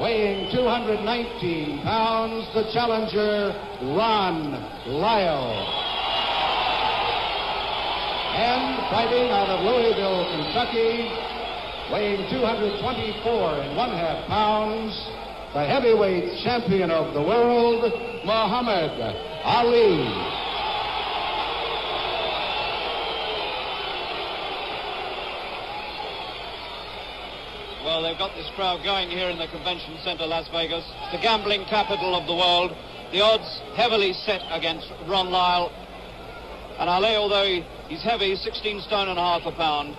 Weighing 219 pounds, the challenger, Lyle. And fighting out of Louisville, Kentucky, weighing 224.5 pounds, the heavyweight champion of the world, Muhammad Ali. Well, they've got this crowd going here in the Convention Center, Las Vegas, the gambling capital of the world. The odds heavily set against Lyle. And Ali, although he's heavy, 16 stone and a half a pound,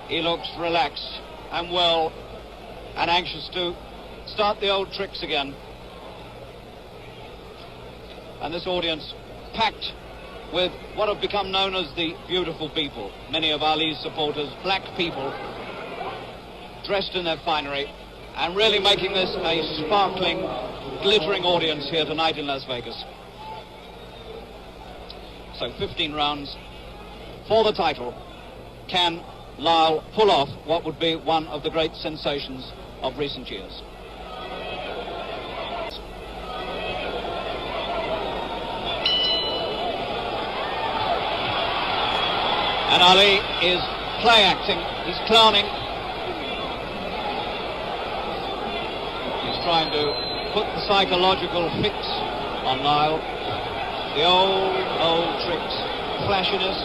he looks relaxed and well and anxious to start the old tricks again. And this audience packed with what have become known as the beautiful people. Many of Ali's supporters, black people, dressed in their finery, and really making this a sparkling, glittering audience here tonight in Las Vegas. So 15 rounds for the title. Can Lyle pull off what would be one of the great sensations of recent years? And Ali is play acting, he's clowning. He's trying to put the psychological fix on Lyle. The old tricks, flashiness,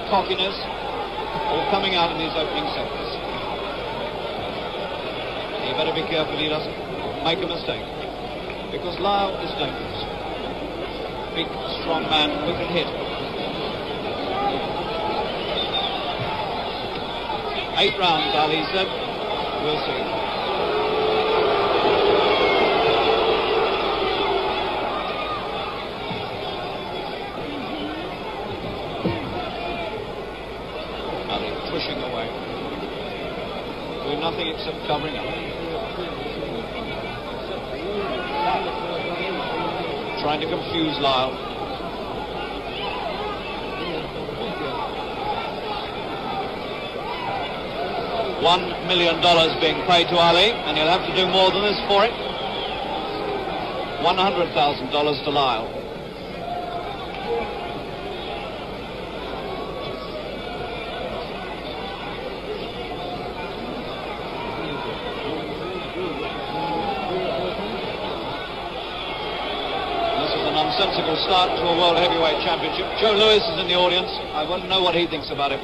cockiness, all coming out in these opening seconds. He better be careful he doesn't make a mistake, because Lyle is dangerous. Big, strong man who can hit. 8 rounds, Ali said. We'll see. Ali pushing away, doing nothing except covering up. Trying to confuse Lyle. $1 million being paid to Ali, and he'll have to do more than this for it. $100,000 to Lyle. This is a nonsensical start to a World Heavyweight Championship. Joe Louis is in the audience. I want to know what he thinks about it.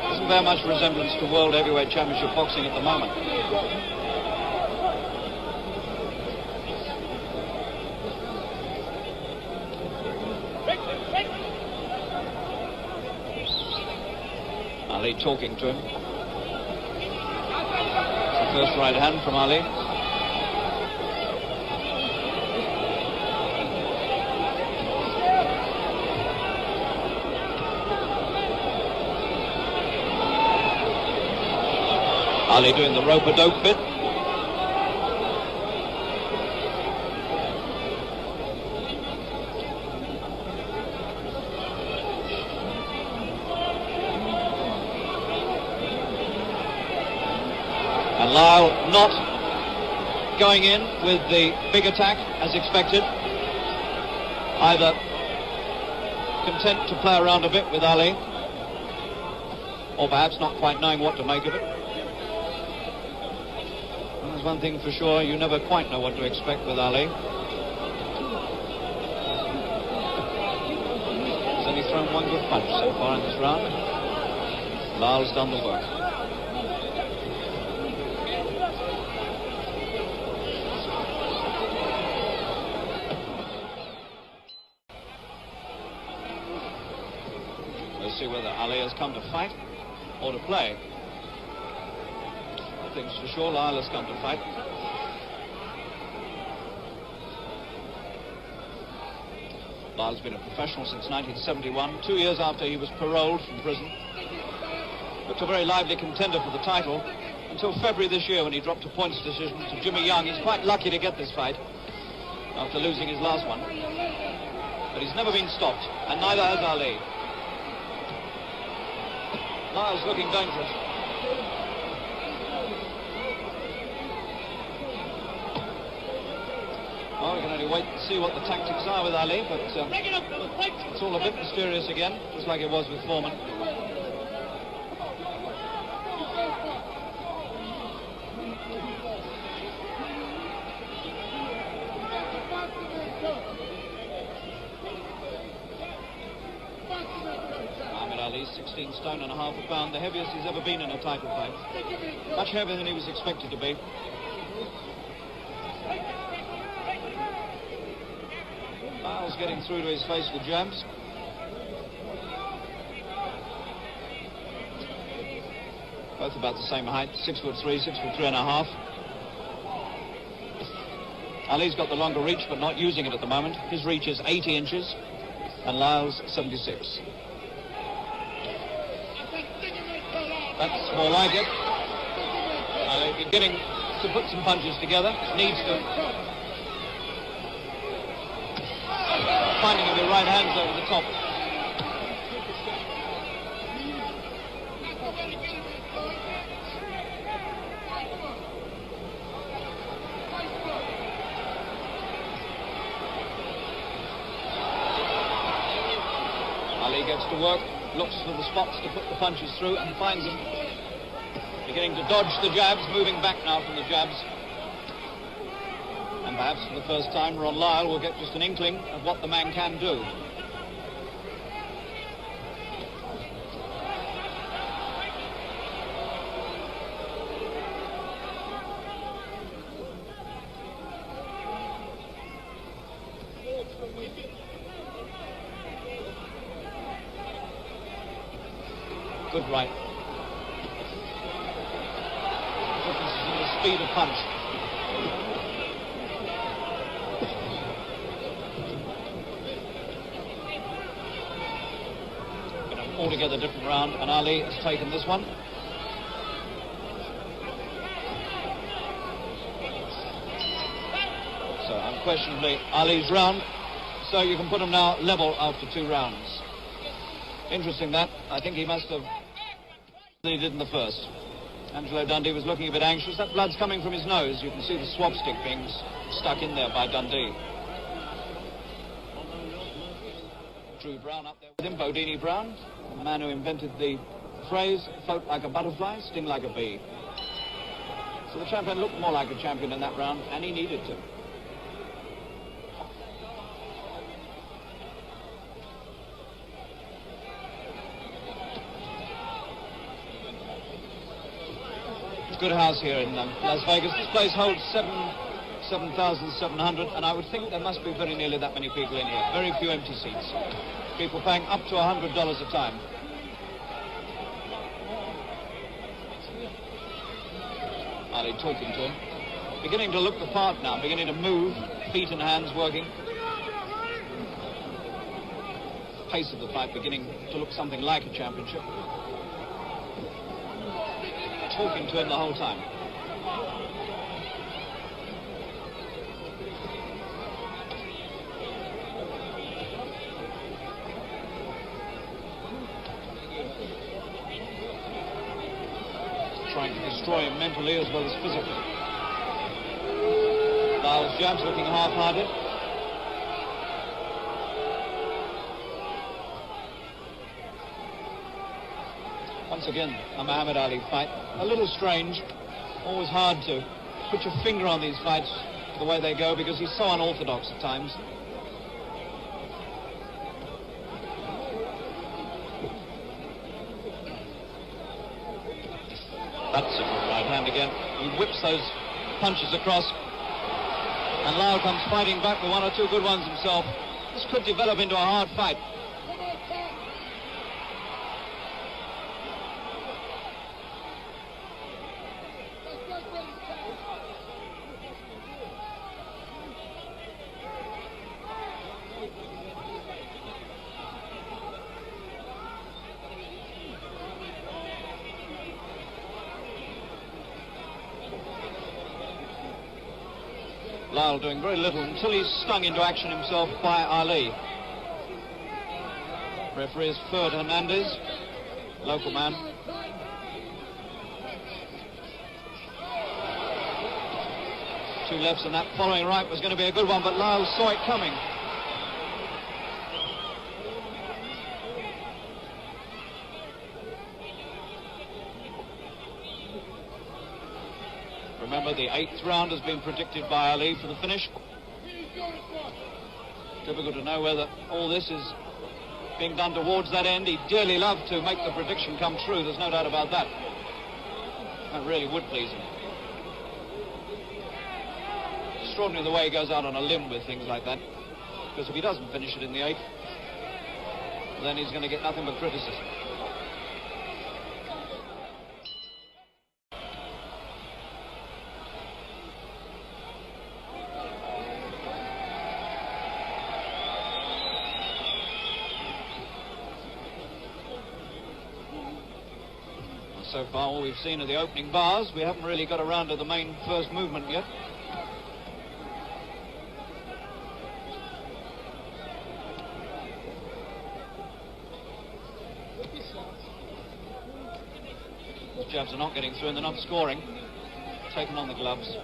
Doesn't bear much resemblance to World Heavyweight Championship boxing at the moment. Ali talking to him. It's the first right hand from Ali. Ali doing the rope-a-dope bit. And Lyle not going in with the big attack as expected. Either content to play around a bit with Ali, or perhaps not quite knowing what to make of it. There's one thing for sure, you never quite know what to expect with Ali. He's only thrown one good punch so far in this round. Lyle's done the work. Let's see whether Ali has come to fight or to play. Things for sure, Lyle has come to fight. Lyle's been a professional since 1971, 2 years after he was paroled from prison. Looked a very lively contender for the title until February this year when he dropped a points decision to Jimmy Young. He's quite lucky to get this fight after losing his last one. But he's never been stopped, and neither has Ali. Lyle's looking dangerous. wait and see what the tactics are with Ali, but it's all a bit mysterious again, just like it was with Foreman. Ali's 16 stone and a half a pound, the heaviest he's ever been in a title fight. Much heavier than he was expected to be. Lyle's getting through to his face with jabs. Both about the same height, 6'3", 6'3.5". Ali's got the longer reach, but not using it at the moment. His reach is 80 inches, and Lyle's 76. That's more like it. Beginning to put some punches together. Needs to. Finding him with right hands over the top. Ali gets to work. Looks for the spots to put the punches through and finds them. Beginning to dodge the jabs, moving back now from the jabs. And perhaps for the first time, Ron Lyle will get just an inkling of what the man can do. Good right. Difference in the speed of punch. In an altogether different round, and Ali has taken this one. So unquestionably Ali's round. So you can put him now level after 2 rounds. Interesting that. I think he must have than he did in the first. Angelo Dundee was looking a bit anxious. That blood's coming from his nose. You can see the swab stick being stuck in there by Dundee. Drew Brown up there with him, Bodini Brown, the man who invented the phrase, float like a butterfly, sting like a bee. So the champion looked more like a champion in that round, and he needed to. Good house here in Las Vegas. This place holds 7,700, and I would think there must be very nearly that many people in here. Very few empty seats. People paying up to $100 a time. Ali talking to him. Beginning to look the part now, beginning to move, feet and hands working. Pace of the fight beginning to look something like a championship. Talking to him the whole time. Trying to destroy him mentally as well as physically. Lyle's jabs looking half-hearted. Once again, a Muhammad Ali fight. A little strange. Always hard to put your finger on these fights the way they go because he's so unorthodox at times. That's a good right hand again. He whips those punches across. And Lyle comes fighting back with 1 or 2 good ones himself. This could develop into a hard fight. Lyle doing very little until he's stung into action himself by Ali. Referee is Ferd Hernandez, local man. 2 lefts, and that following right was going to be a good one, but Lyle saw it coming. Remember, the 8th round has been predicted by Ali for the finish. Difficult to know whether all this is being done towards that end. He'd dearly love to make the prediction come true, there's no doubt about that. That really would please him. Extraordinary the way he goes out on a limb with things like that, because if he doesn't finish it in the 8th, then he's going to get nothing but criticism. So far, all we've seen are the opening bars. We haven't really got around to the main first movement yet. These jabs are not getting through and they're not scoring. Taking on the gloves.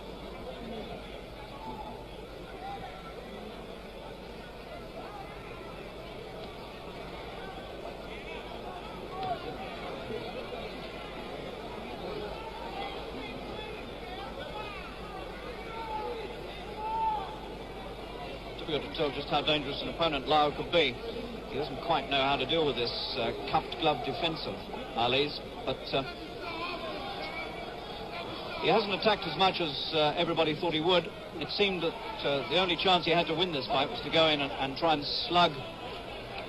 Difficult to tell just how dangerous an opponent Lyle could be. He doesn't quite know how to deal with this cupped glove defence of Ali's, but he hasn't attacked as much as everybody thought he would. It seemed that the only chance he had to win this fight was to go in and try and slug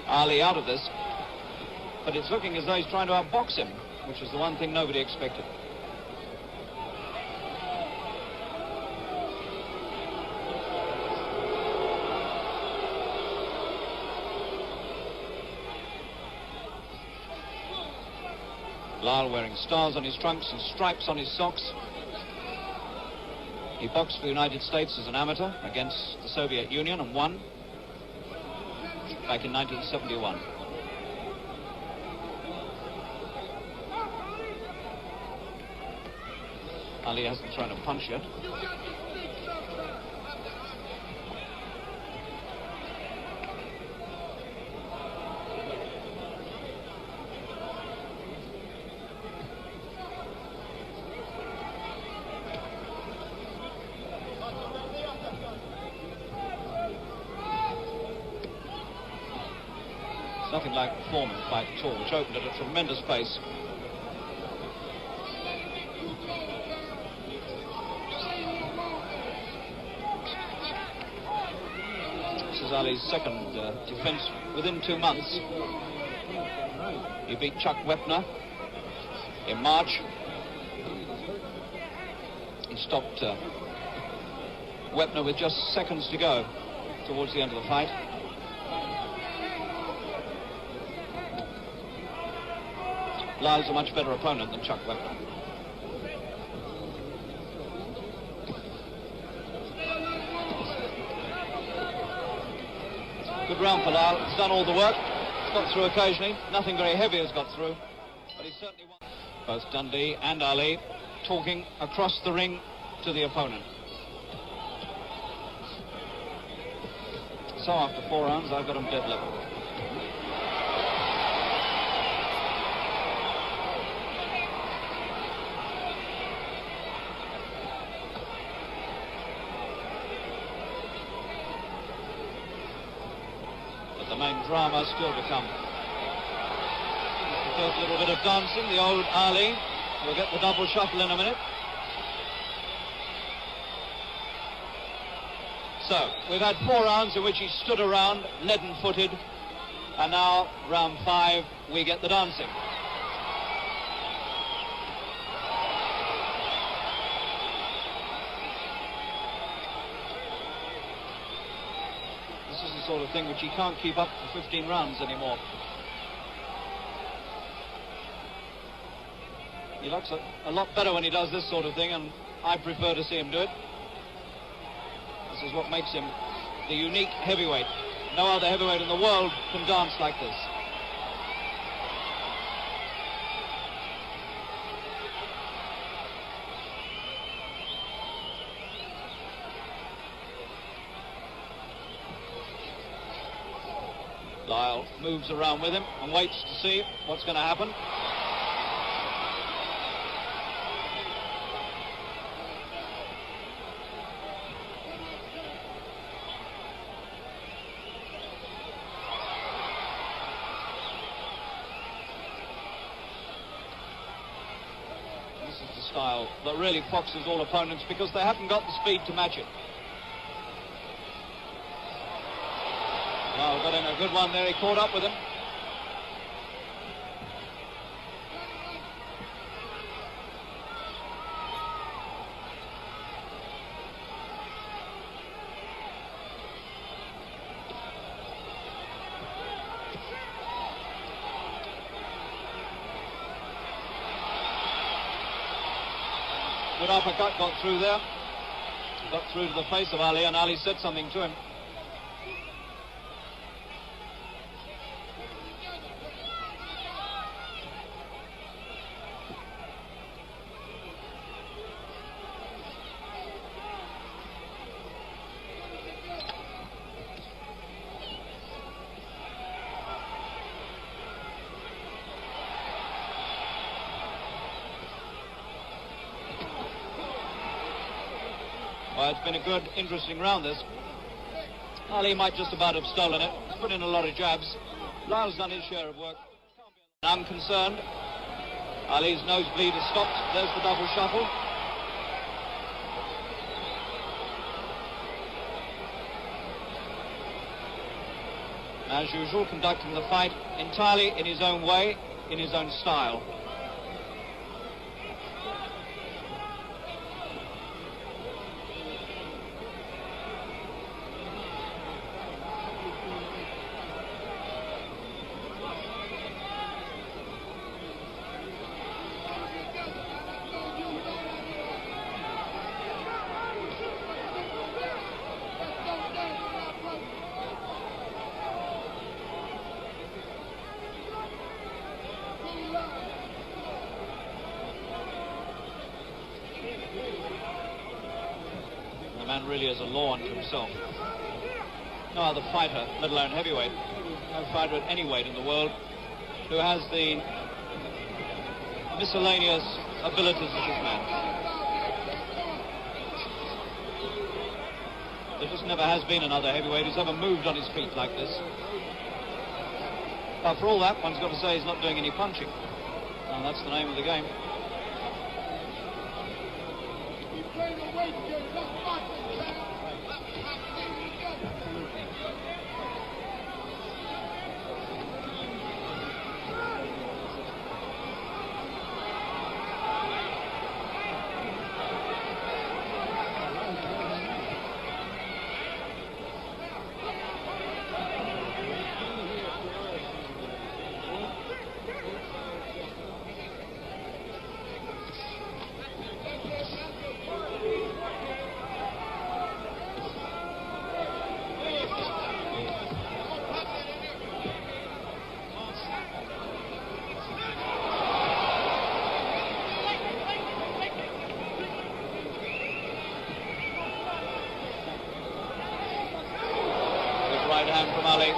Ali out of this, but it's looking as though he's trying to outbox him, which is the one thing nobody expected. Lyle wearing stars on his trunks and stripes on his socks. He boxed for the United States as an amateur against the Soviet Union and won back in 1971. Ali hasn't thrown a punch yet. Nothing like the form of the fight at all, which opened at a tremendous pace. This is Ali's second defence within 2 months. He beat Chuck Wepner in March. He stopped Wepner with just seconds to go towards the end of the fight. Lyle's a much better opponent than Chuck Wepner. Good round for Lyle. He's done all the work. He's got through occasionally. Nothing very heavy has got through, but he certainly won. Both Dundee and Ali talking across the ring to the opponent. So after 4 rounds, I've got him dead level. The main drama still to come. The first little bit of dancing, the old Ali. We'll get the double shuffle in a minute. So, we've had 4 rounds in which he stood around, leaden-footed, and now, round 5, we get the dancing. This is the sort of thing which he can't keep up for 15 rounds anymore. He looks a lot better when he does this sort of thing, and I prefer to see him do it. This is what makes him the unique heavyweight. No other heavyweight in the world can dance like this. Lyle moves around with him and waits to see what's going to happen. This is the style that really foxes all opponents because they haven't got the speed to match it. Lyle got in a good one there, he caught up with him. Good uppercut got through there. Got through to the face of Ali, and Ali said something to him. Well, it's been a good, interesting round, this. Ali might just about have stolen it. He's put in a lot of jabs. Lyle's done his share of work. Unconcerned. Ali's nosebleed has stopped. There's the double shuffle. As usual, conducting the fight entirely in his own way, in his own style. The man really is a law unto himself. No other fighter, let alone heavyweight, no fighter at any weight in the world who has the miscellaneous abilities of this man. There just never has been another heavyweight who's ever moved on his feet like this. But for all that, one's got to say he's not doing any punching. And that's the name of the game. Right hand from Ali.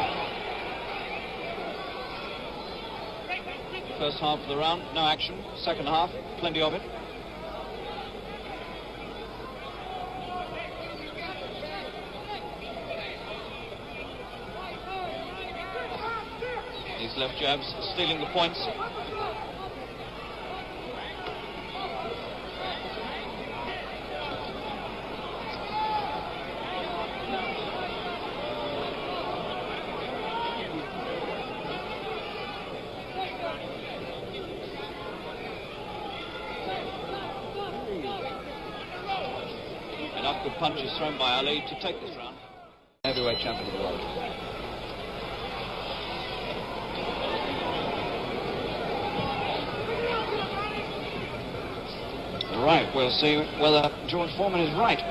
First half of the round, no action. Second half, plenty of it. These left jabs stealing the points. Enough good punches thrown by Ali to take this round. Heavyweight champion of the world. Right, we'll see whether George Foreman is right.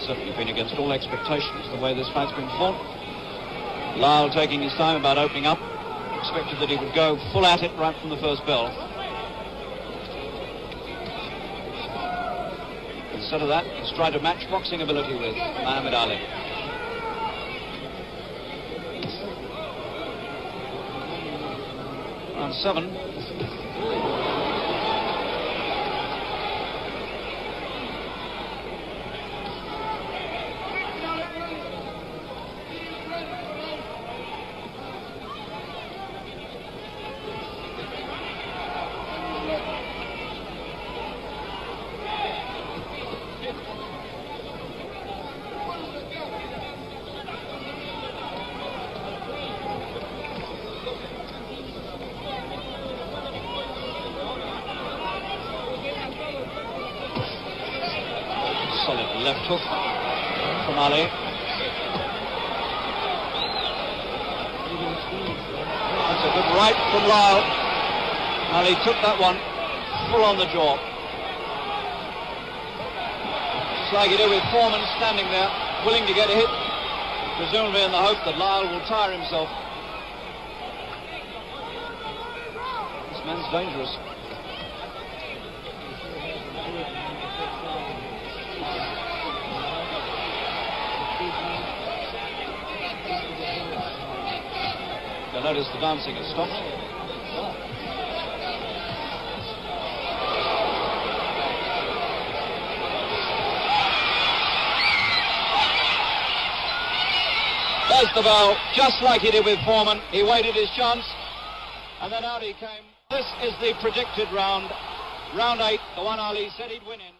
certainly been against all expectations, the way this fight's been fought. Lyle taking his time about opening up. Expected that he would go full at it right from the first bell. Instead of that, he's tried to match boxing ability with Muhammad Ali. Round 7. Solid left hook from Ali. That's a good right from Lyle. Ali took that one full on the jaw. Just like he did with Foreman, standing there, willing to get a hit, presumably in the hope that Lyle will tire himself. This man's dangerous. You'll notice the dancing has stopped. There's the bell, just like he did with Foreman. He waited his chance, and then out he came. This is the predicted round. Round 8, the one Ali said he'd win in.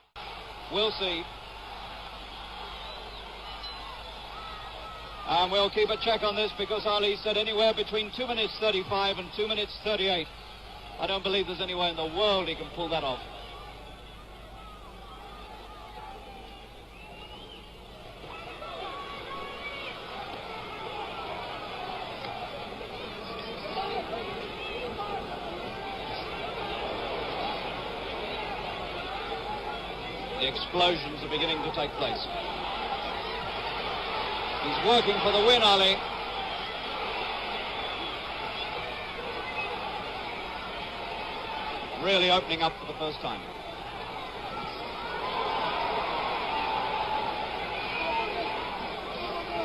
We'll see. And we'll keep a check on this because Ali said anywhere between 2 minutes 35 and 2 minutes 38. I don't believe there's any way in the world he can pull that off. The explosions are beginning to take place. He's working for the win, Ali. Really opening up for the first time.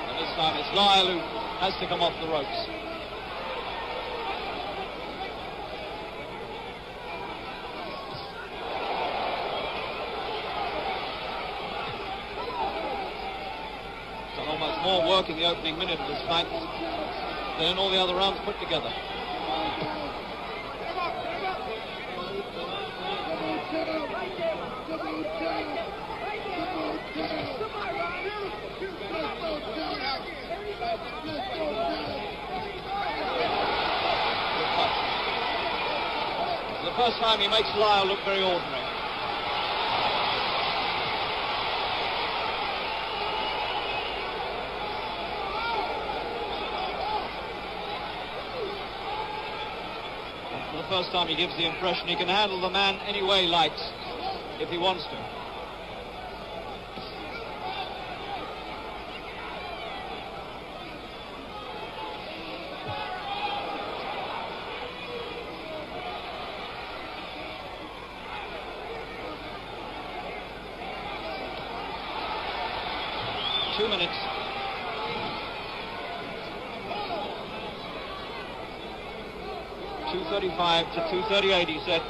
And this time it's Lyle who has to come off the ropes. Almost more work in the opening minute of this fight than in all the other rounds put together. For the first time he makes Lyle look very ordinary. For the first time he gives the impression he can handle the man any way he likes, if he wants to. Two minutes. .235 to 238, he said.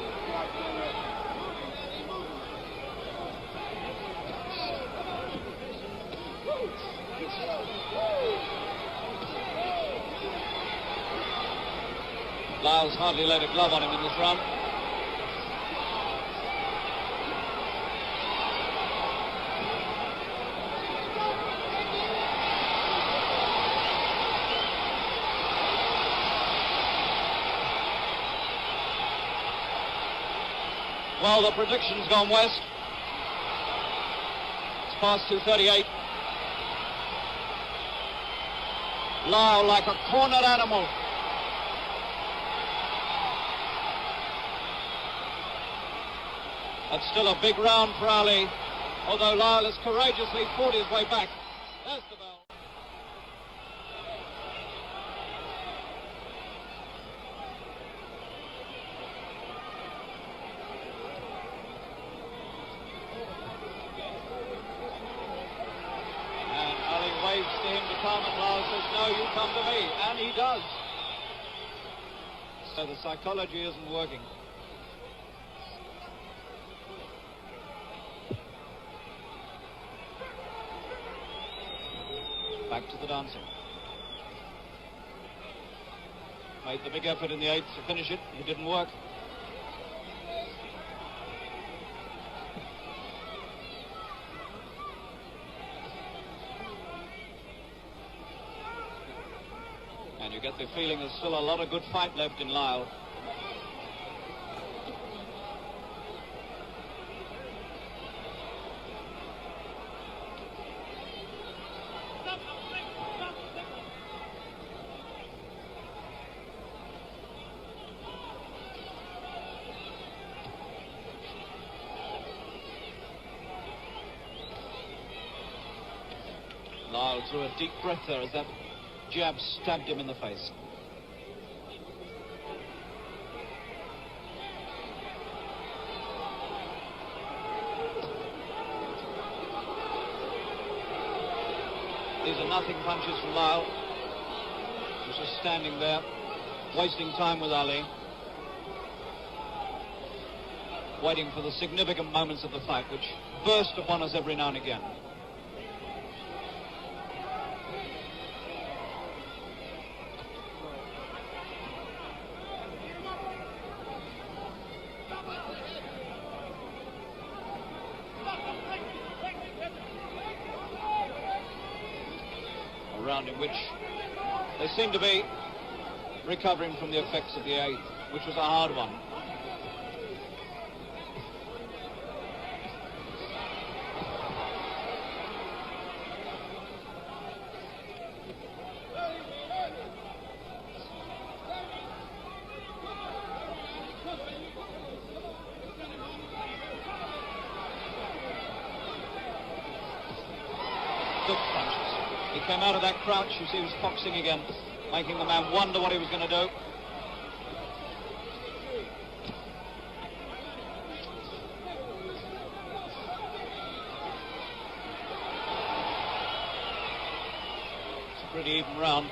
Lyle's hardly laid a glove on him in this round. Well, the prediction's gone west. It's past 2:38. Lyle like a cornered animal. That's still a big round for Ali. although Lyle has courageously fought his way back. There's the bell. And Ali waves to him to come, and Lyle says, no, you come to me, and he does. So the psychology isn't working. Back to the dancing. Made the big effort in the 8th to finish it. It didn't work. And you get the feeling there's still a lot of good fight left in Lyle. Lyle drew a deep breath there as that jab stabbed him in the face. These are nothing punches from Lyle. He's just standing there, wasting time with Ali, waiting for the significant moments of the fight, which burst upon us every now and again. Round in which they seem to be recovering from the effects of the 8th, which was a hard one. Good punches. He came out of that crouch, you see, he was foxing again, making the man wonder what he was going to do. It's a pretty even round.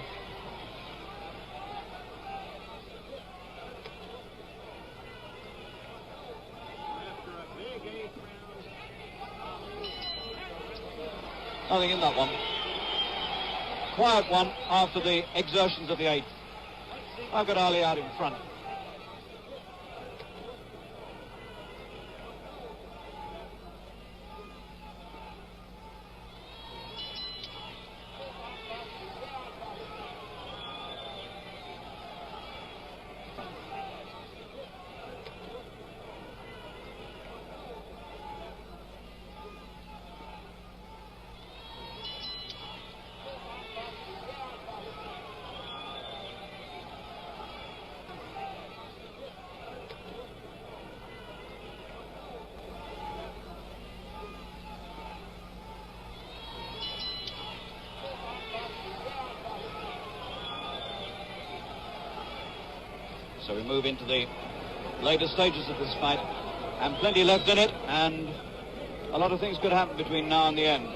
Nothing in that one. Quiet one after the exertions of the 8th. I've got Ali out in front. So we move into the later stages of this fight, and plenty left in it, and a lot of things could happen between now and the end.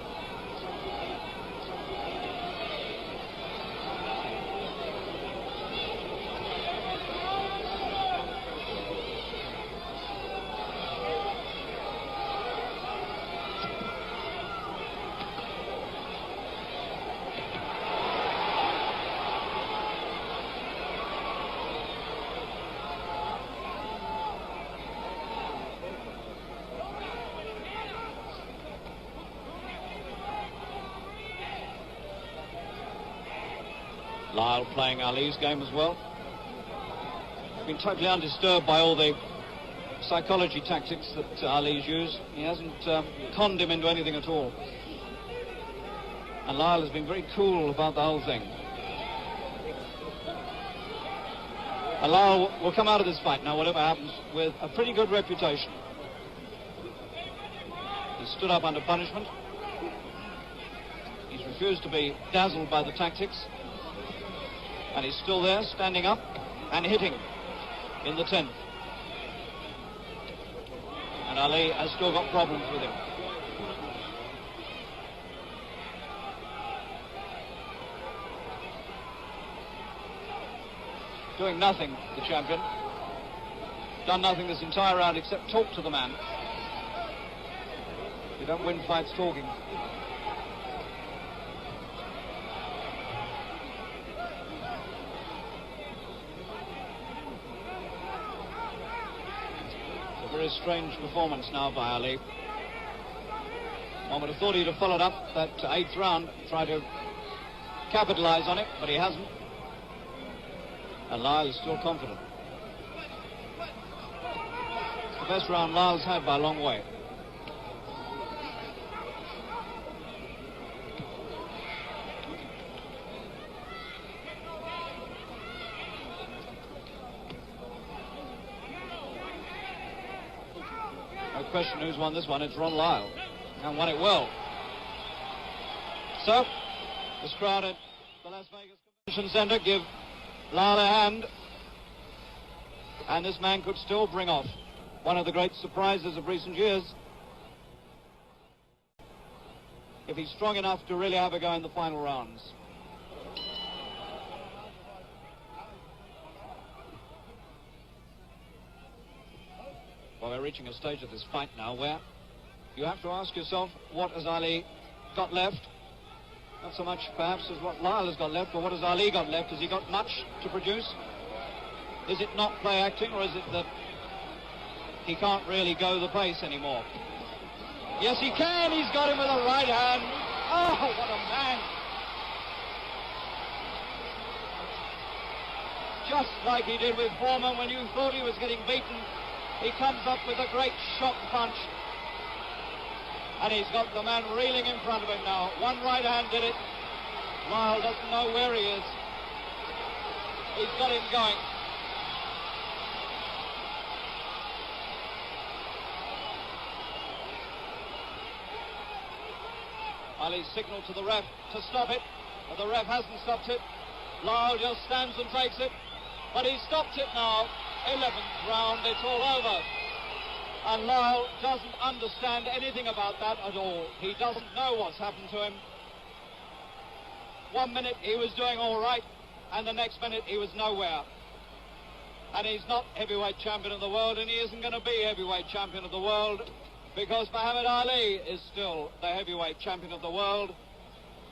Lyle playing Ali's game as well. Been totally undisturbed by all the psychology tactics that Ali's used. He hasn't conned him into anything at all. And Lyle has been very cool about the whole thing. And Lyle will come out of this fight now, whatever happens, with a pretty good reputation. He He's stood up under punishment. He's refused to be dazzled by the tactics. And he's still there, standing up and hitting in the 10th. And Ali has still got problems with him. Doing nothing, the champion. Done nothing this entire round except talk to the man. You don't win fights talking. It's a very strange performance now by Ali. One would have thought he'd have followed up that 8th round, try to capitalize on it, but he hasn't. And Lyle is still confident. It's the best round Lyle's had by a long way. No question who's won this one. It's Ron Lyle. And won it well. So, this crowd at the Las Vegas Convention Center give Lyle a hand, and this man could still bring off one of the great surprises of recent years if he's strong enough to really have a go in the final rounds. Well, we're reaching a stage of this fight now where you have to ask yourself, what has Ali got left? Not so much, perhaps, as what Lyle has got left, but what has Ali got left? Has he got much to produce? Is it not play acting, or is it that he can't really go the pace anymore? Yes, he can. He's got him with a right hand. Oh, what a man. Just like he did with Foreman when you thought he was getting beaten. He comes up with a great shock punch. And he's got the man reeling in front of him now. One right hand did it. Lyle doesn't know where he is. He's got him going. Ali signaled to the ref to stop it, but the ref hasn't stopped it. Lyle just stands and takes it, but he stopped it now. 11th round, it's all over. And Lyle doesn't understand anything about that at all. He doesn't know what's happened to him. 1 minute he was doing all right, and the next minute he was nowhere. And he's not heavyweight champion of the world, and he isn't going to be heavyweight champion of the world, because Muhammad Ali is still the heavyweight champion of the world.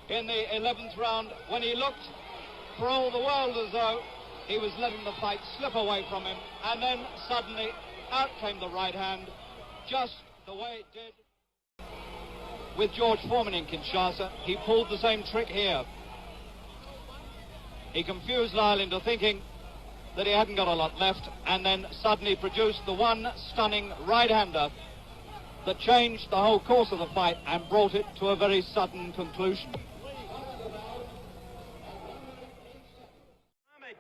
In the 11th round, when he looked for all the world as though he was letting the fight slip away from him, and then suddenly out came the right hand, just the way it did with George Foreman in Kinshasa. He pulled the same trick here. He confused Lyle into thinking that he hadn't got a lot left, and then suddenly produced the one stunning right-hander that changed the whole course of the fight and brought it to a very sudden conclusion.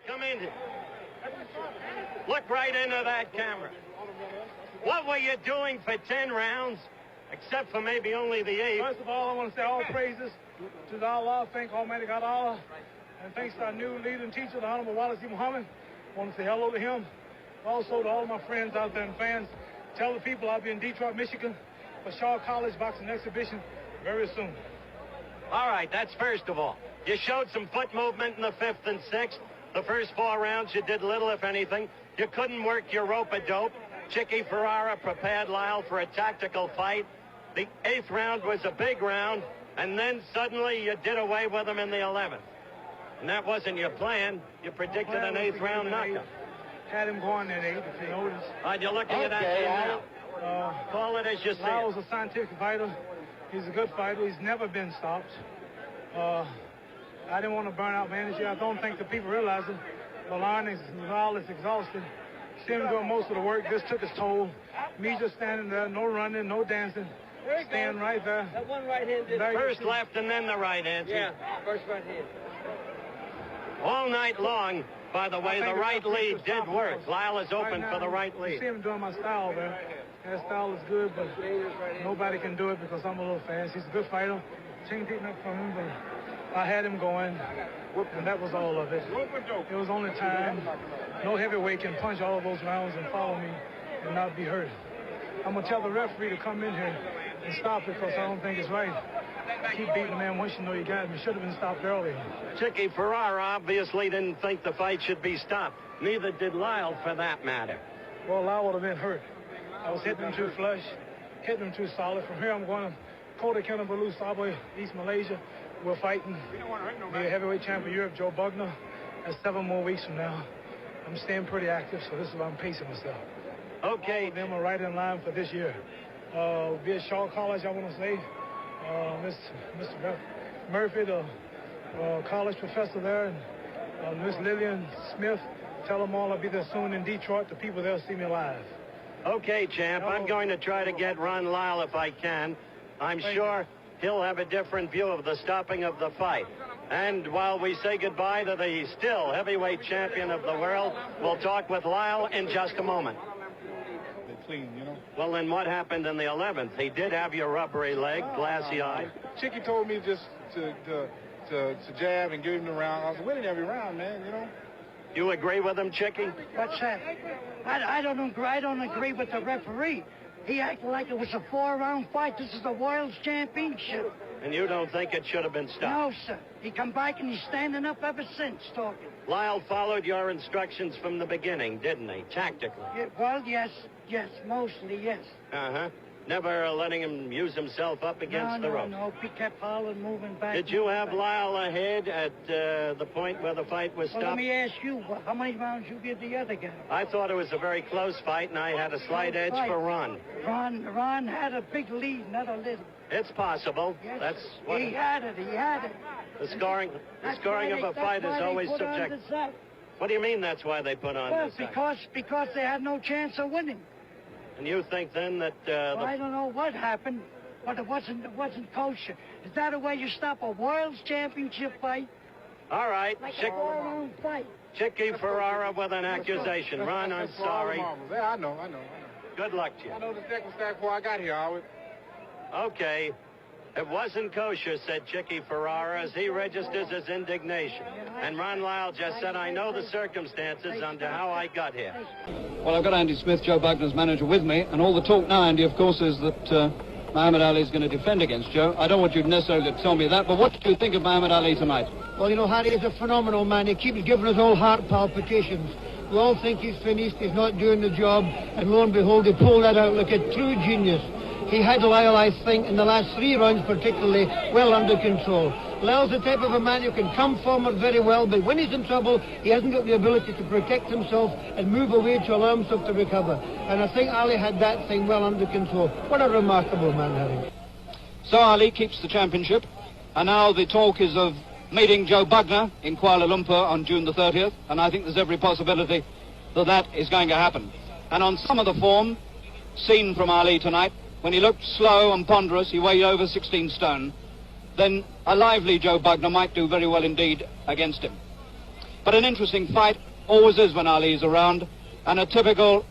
Come in here. Look right into that camera. What were you doing for 10 rounds, except for maybe only the 8th? First of all, I want to say all praises to Allah, thank Almighty God Allah, and thanks to our new leader and teacher, the Honorable Wallace E. Muhammad. I want to say hello to him. Also to all my friends out there and fans. Tell the people I'll be in Detroit, Michigan for Shaw College Boxing Exhibition very soon. All right, that's first of all. You showed some foot movement in the 5th and 6th. The first 4 rounds you did little, if anything. You couldn't work your rope-a-dope. Chicky Ferrara prepared Lyle for a tactical fight. The 8th round was a big round, and then suddenly you did away with him in the 11th. And that wasn't your plan. You predicted an 8th round knockout. Had him going at 8, if you notice. You're looking at that game now. Call it as you see it. Lyle's a scientific fighter. He's a good fighter. He's never been stopped. I didn't want to burn out my energy. I don't think the people realize it. Lyle is exhausted. See him doing most of the work. This took its toll. Me just standing there, no running, no dancing. Staying right there. That one right hand did first left and then the right hand. Yeah, first right hand. All night long, by the way, the right lead did work. Lyle is open for the right lead. You see him doing my style there. Hairstyle is good, but nobody can do it because I'm a little fast. He's a good fighter. Ching taking up from him, but I had him going, and that was all of it. It was only time. No heavyweight can punch all of those rounds and follow me and not be hurt. I'm going to tell the referee to come in here and stop it because I don't think it's right. Keep beating the man once you know you got him. He should have been stopped earlier. Chicky Ferrara obviously didn't think the fight should be stopped. Neither did Lyle, for that matter. Well, Lyle would have been hurt. I was hitting him too flush, hitting him too solid. From here, I'm going to Kota Kinabalu, Sabah, East Malaysia. We're fighting the heavyweight champion of Europe, Joe Bugner. That's 7 more weeks from now. I'm staying pretty active, so this is why I'm pacing myself. Okay. All of them are right in line for this year. Be at Shaw College, I want to say. Mr. Murphy, the college professor there, and Miss Lillian Smith. Tell them all I'll be there soon in Detroit. The people there see me live. Okay, champ. I'm going to try to get Ron Lyle if I can. I'm sure he'll have a different view of the stopping of the fight. And while we say goodbye to the still heavyweight champion of the world, we'll talk with Lyle in just a moment. Clean, you know. Well, then what happened in the 11th? He did have your rubbery leg, glassy-eyed. Chicky told me just to jab and give him the round. I was winning every round, man, you know. You agree with him, Chicky? What's that? I don't agree with the referee. He acted like it was a 4-round fight. This is the World's Championship. And you don't think it should have been stopped? No, sir. He come back and he's standing up ever since talking. Lyle followed your instructions from the beginning, didn't he? Tactically. Yeah, well, yes, mostly, yes. Uh-huh. Never letting him use himself up against the rope. No, he kept following, moving back. Did you have Lyle ahead at the point where the fight was stopped? Well, let me ask you, how many rounds you give the other guy? I thought it was a very close fight, and I had a slight edge for Ron. Ron had a big lead, not a little. It's possible. Yes, that's what he had it. The scoring of a fight is always subjective. What do you mean that's why they put on this? Because they had no chance of winning. And you think then that I don't know what happened, but it wasn't kosher. Is that a way you stop a World's Championship fight? All right. Like a 4-round fight. Chicky Ferrara with an accusation. Ron, I'm sorry. Yeah, I know. Good luck to you. I know the deck was stacked before I got here, Howard. Okay. It wasn't kosher, said Chicky Ferrara, as he registers his indignation. And Ron Lyle just said, I know the circumstances under how I got here. Well, I've got Andy Smith, Joe Bugner's manager, with me, and all the talk now, Andy, of course, is that Muhammad Ali is going to defend against Joe. I don't want you necessarily to tell me that, but what do you think of Muhammad Ali tonight? Well, you know, Harry is a phenomenal man. He keeps giving us all heart palpitations. We all think he's finished, he's not doing the job, and lo and behold, he pulled that out like a true genius. He had Lyle, I think, in the last 3 rounds particularly, well under control. Lyle's the type of a man who can come forward very well, but when he's in trouble, he hasn't got the ability to protect himself and move away to allow himself to recover. And I think Ali had that thing well under control. What a remarkable man, Harry. So Ali keeps the championship, and now the talk is of meeting Joe Bugner in Kuala Lumpur on June the 30th, and I think there's every possibility that that is going to happen. And on some of the form seen from Ali tonight, when he looked slow and ponderous, he weighed over 16 stone, then a lively Joe Bugner might do very well indeed against him. But an interesting fight always is when Ali is around, and a typical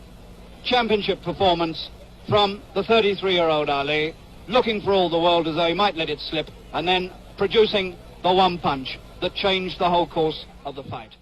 championship performance from the 33-year-old Ali, looking for all the world as though he might let it slip, and then producing the one punch that changed the whole course of the fight.